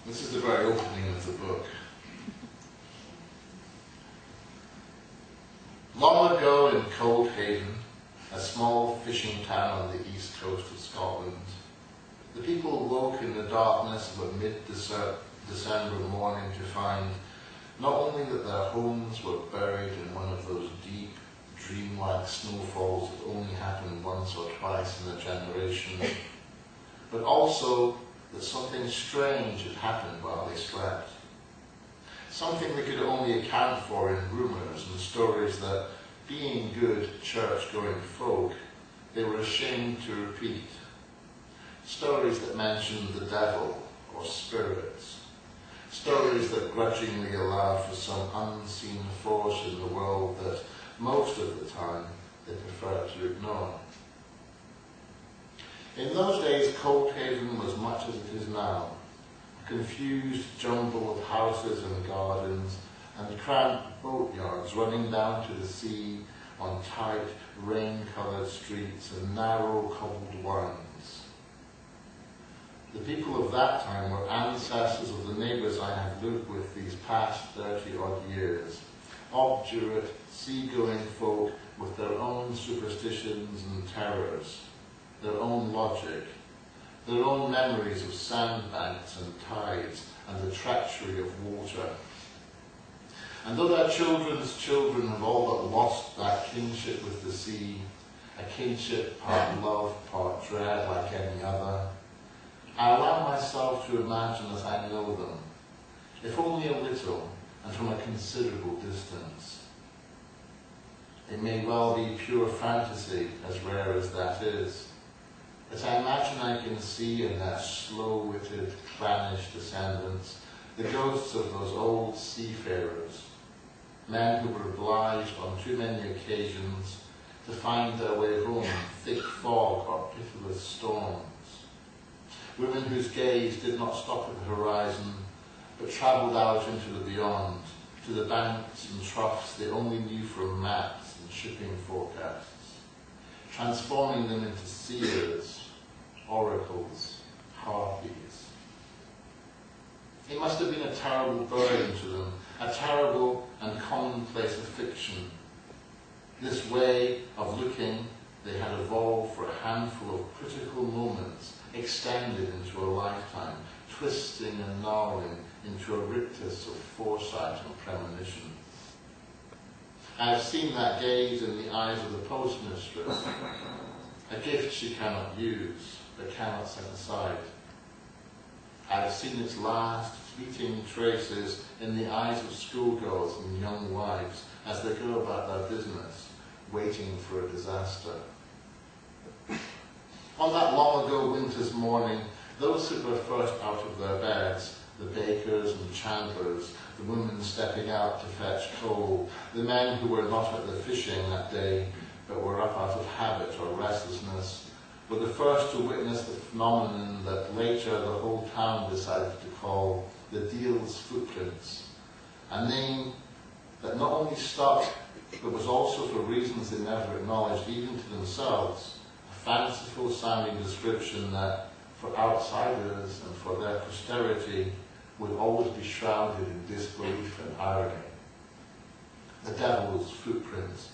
This is the very opening of the book. Long ago in Coldhaven, a small fishing town on the east coast of Scotland, the people woke in the darkness of a mid-December morning to find not only that their homes were buried in one of those deep, dreamlike snowfalls that only happen once or twice in a generation, but also that something strange had happened while they slept. Something they could only account for in rumours and stories that, being good church-going folk, they were ashamed to repeat. Stories that mentioned the devil or spirits. Stories that grudgingly allowed for some unseen force in the world that, most of the time, they preferred to ignore. In those days, Coldhaven was much as it is now, a confused jumble of houses and gardens and cramped boatyards running down to the sea on tight, rain-coloured streets and narrow cobbled warrens. The people of that time were ancestors of the neighbours I have lived with these past 30-odd years, obdurate, sea-going folk with their own superstitions and terrors, their own logic, their own memories of sandbanks and tides and the treachery of water. And though their children's children have all but lost that kinship with the sea, a kinship part love, part dread like any other, I allow myself to imagine that I know them, if only a little and from a considerable distance. It may well be pure fantasy, as rare as that is, but I imagine I can see in their slow-witted, clannish descendants the ghosts of those old seafarers, men who were obliged on too many occasions to find their way home in thick fog or pitiless storms, women whose gaze did not stop at the horizon, but travelled out into the beyond, to the banks and troughs they only knew from maps and shipping forecasts, transforming them into seers, oracles, harpies. It must have been a terrible burden to them, a terrible and commonplace affliction. This way of looking they had evolved for a handful of critical moments, extended into a lifetime, twisting and gnarling into a rictus of foresight and premonition. I have seen that gaze in the eyes of the postmistress, a gift she cannot use, but cannot set aside. I have seen its last fleeting traces in the eyes of schoolgirls and young wives as they go about their business, waiting for a disaster. On that long ago winter's morning, those who were first out of their beds, the bakers and chandlers, the women stepping out to fetch coal, the men who were not at the fishing that day, but were up out of habit or restlessness, were the first to witness the phenomenon that later the whole town decided to call the Deal's footprints, a name that not only stuck, but was also, for reasons they never acknowledged even to themselves, a fanciful sounding description that, for outsiders and for their posterity, would always be shrouded in disbelief and irony. The Devil's Footprints,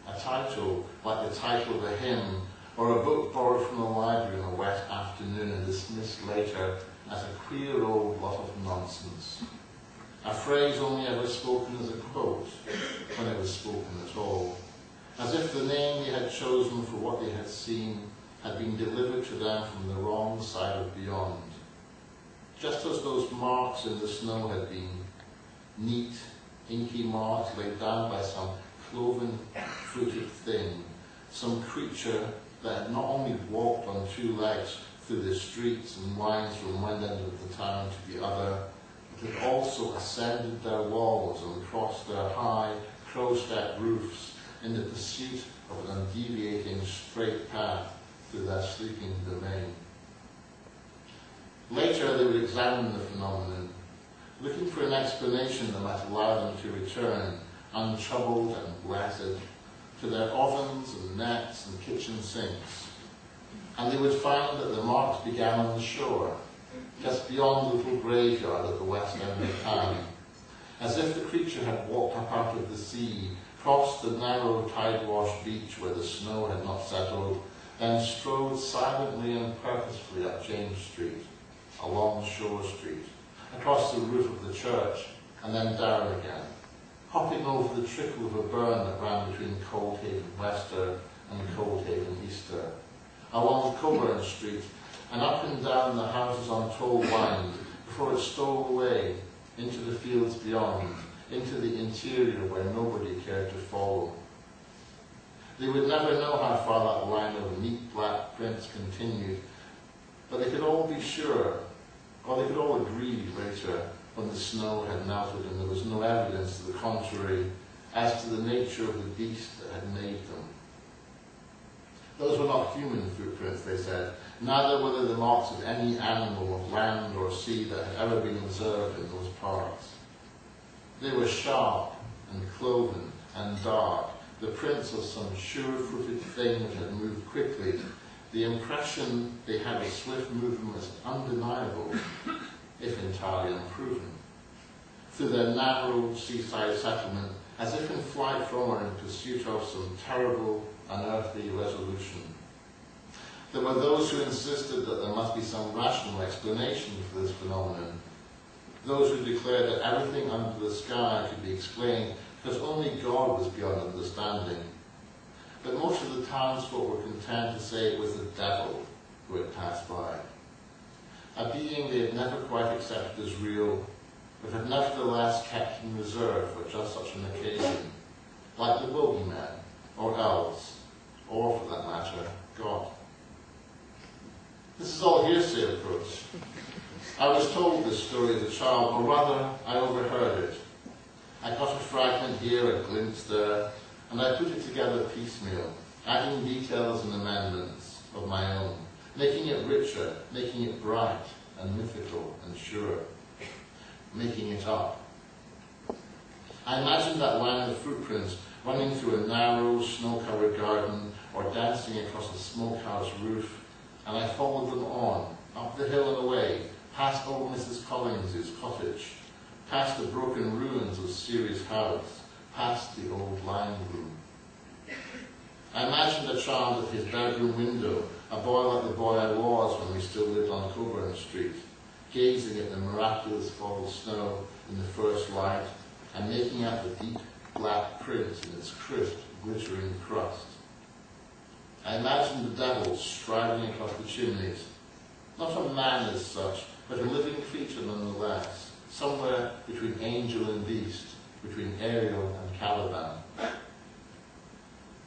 a title like the title of a hymn or a book borrowed from the library on a wet afternoon and dismissed later as a queer old lot of nonsense. A phrase only ever spoken as a quote, when it was spoken at all, as if the name they had chosen for what they had seen had been delivered to them from the wrong side of beyond, just as those marks in the snow had been, neat, inky marks laid down by some cloven-footed thing, some creature that had not only walked on two legs through the streets and winds from one end of the town to the other, but had also ascended their walls and crossed their high, crow-step roofs in the pursuit of an undeviating straight path through their sleeping domain. Later they would examine the phenomenon, looking for an explanation that might allow them to return, untroubled and blessed, to their ovens and nets and kitchen sinks, and they would find that the marks began on the shore, just beyond the little graveyard at the west end of town, as if the creature had walked up out of the sea, crossed the narrow tide-washed beach where the snow had not settled, then strode silently and purposefully up James Street, along Shore Street, across the roof of the church, and then down again, hopping over the trickle of a burn that ran between Coldhaven Wester and Coldhaven Easter, along Coburn Street, and up and down the houses on Toll Wynd, before it stole away into the fields beyond, into the interior where nobody cared to follow. They would never know how far that line of neat black prints continued, but they could all be sure, or they could all agree later, when the snow had melted and there was no evidence to the contrary as to the nature of the beast that had made them. Those were not human footprints, they said, neither were they the marks of any animal of land or sea that had ever been observed in those parts. They were sharp and cloven and dark, the prints of some sure-footed thing that had moved quickly. The impression they had of swift movement was undeniable, if entirely unproven. Through their narrow seaside settlement, as if in flight from or in pursuit of some terrible, unearthly resolution. There were those who insisted that there must be some rational explanation for this phenomenon. Those who declared that everything under the sky could be explained because only God was beyond understanding. But most of the townsfolk were content to say it was the devil who had passed by. A being they had never quite accepted as real, but had nevertheless kept in reserve for just such an occasion, like the bogeyman, or elves, or, for that matter, God. This is all hearsay, of course. I was told this story as a child, or rather, I overheard it. I got a fragment here, a glimpse there, and I put it together piecemeal, adding details and amendments of my own, making it richer, making it bright and mythical and sure, making it up. I imagined that line of footprints running through a narrow, snow-covered garden or dancing across a smokehouse roof, and I followed them on, up the hill and away, past old Mrs. Collins's cottage, past the broken ruins of Ceres House, past the old lime room. I imagined a child at his bedroom window, a boy like the boy I was when we still lived on Coburn Street, gazing at the miraculous fall of snow in the first light and making out the deep black print in its crisp, glittering crust. I imagined the devil striding across the chimneys, not a man as such, but a living creature nonetheless, somewhere between angel and beast, between Ariel and Caliban.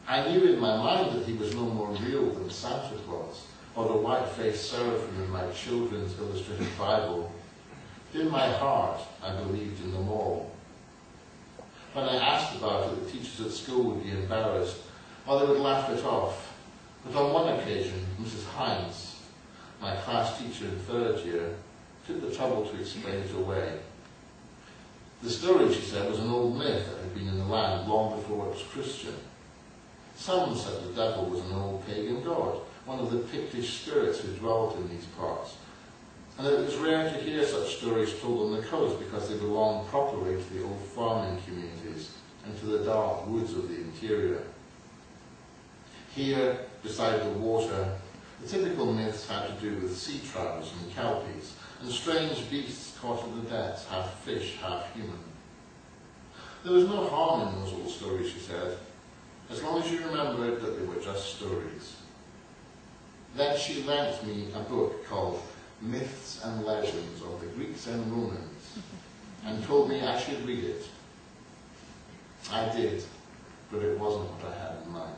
I knew in my mind that he was no more real than Santa Claus, or the white-faced seraphim in my children's illustrated Bible. In my heart, I believed in them all. When I asked about it, the teachers at school would be embarrassed, or they would laugh it off. But on one occasion, Mrs. Hines, my class teacher in third year, took the trouble to explain it away. The story, she said, was an old myth that had been in the land long before it was Christian. Some said the devil was an old pagan god, one of the Pictish spirits who dwelt in these parts, and that it was rare to hear such stories told on the coast because they belonged properly to the old farming communities and to the dark woods of the interior. Here, beside the water, the typical myths had to do with sea trouts and kelpies, and strange beasts caught in the depths, half fish, half human. There was no harm in those old stories, she said, as long as you remembered that they were just stories. Then she lent me a book called Myths and Legends of the Greeks and Romans, and told me I should read it. I did, but it wasn't what I had in mind.